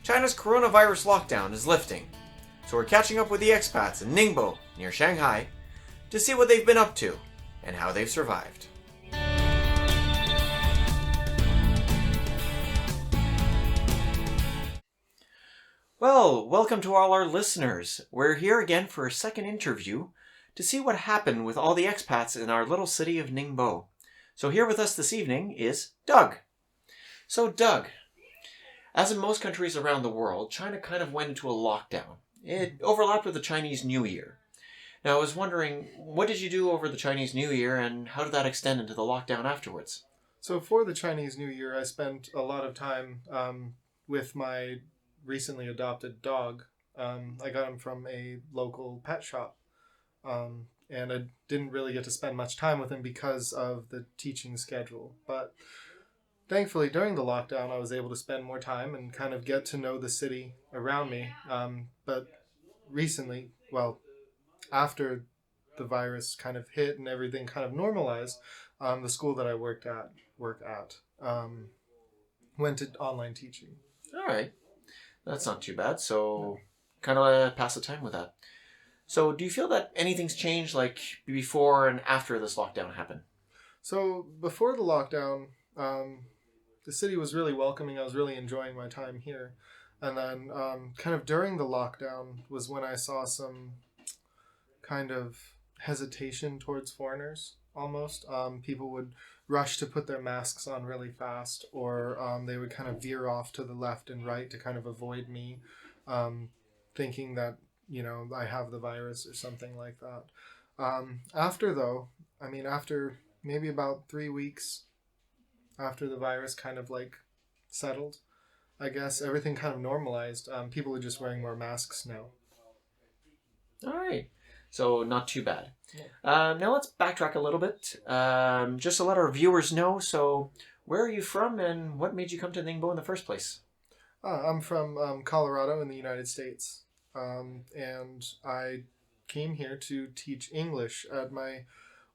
China's coronavirus lockdown is lifting, so we're catching up with the expats in Ningbo, near Shanghai, to see what they've been up to and how they've survived. Well, welcome to all our listeners. We're here again for a second interview to see what happened with all the expats in our little city of Ningbo. So here with us this evening is Doug. So Doug, as in most countries around the world, China kind of went into a lockdown. It overlapped with the Chinese New Year. Now I was wondering, what did you do over the Chinese New Year and how did that extend into the lockdown afterwards? So for the Chinese New Year, I spent a lot of time with my recently adopted dog. I got him from a local pet shop. And I didn't really get to spend much time with him because of the teaching schedule. But thankfully, during the lockdown, I was able to spend more time and kind of get to know the city around me. But recently, after the virus kind of hit and everything kind of normalized, the school that I work at went to online teaching. All right. That's not too bad. So kind of pass the time with that. So do you feel that anything's changed like before and after this lockdown happened? So before the lockdown, the city was really welcoming. I was really enjoying my time here. And then kind of during the lockdown was when I saw some kind of hesitation towards foreigners almost. People would rush to put their masks on really fast, or they would kind of veer off to the left and right to kind of avoid me, thinking that I have the virus or something like that. After maybe about 3 weeks after the virus kind of like settled, I guess everything kind of normalized. People are just wearing more masks now. All right. So not too bad. Yeah. Now let's backtrack a little bit. Just to let our viewers know, so where are you from and what made you come to Ningbo in the first place? I'm from Colorado in the United States. And I came here to teach English. At my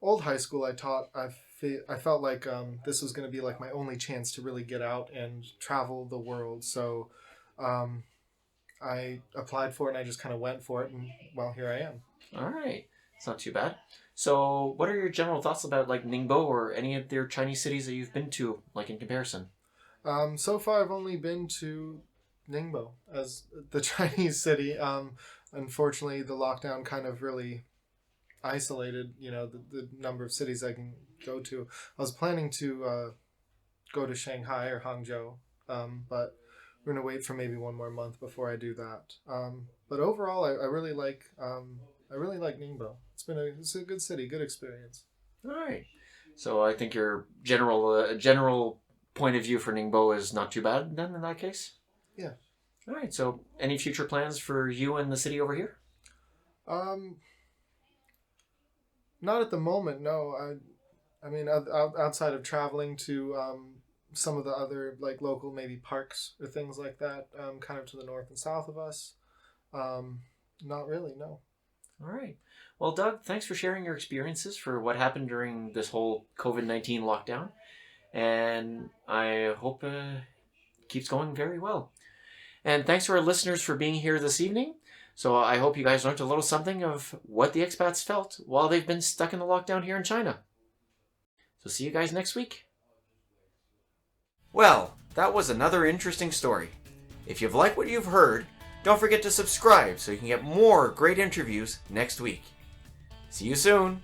old high school I taught, I felt like this was going to be like my only chance to really get out and travel the world. So I applied for it and I just kind of went for it, and well, here I am. All right. It's not too bad. So what are your general thoughts about like Ningbo or any of their Chinese cities that you've been to, like in comparison? So far I've only been to Ningbo as the Chinese city. Unfortunately, the lockdown kind of really isolated, the number of cities I can go to. I was planning to go to Shanghai or Hangzhou, but we're gonna wait for maybe one more month before I do that. But overall, I really like Ningbo. It's a good city, good experience. All right. So I think your general point of view for Ningbo is not too bad then in that case? Yeah. All right. So any future plans for you and the city over here? Not at the moment, no. I mean, outside of traveling to some of the other like local maybe parks or things like that, kind of to the north and south of us. Not really, no. All right. Well, Doug, thanks for sharing your experiences for what happened during this whole COVID-19 lockdown. And I hope it keeps going very well. And thanks to our listeners for being here this evening. So I hope you guys learned a little something of what the expats felt while they've been stuck in the lockdown here in China. So see you guys next week. Well, that was another interesting story. If you've liked what you've heard, don't forget to subscribe so you can get more great interviews next week. See you soon.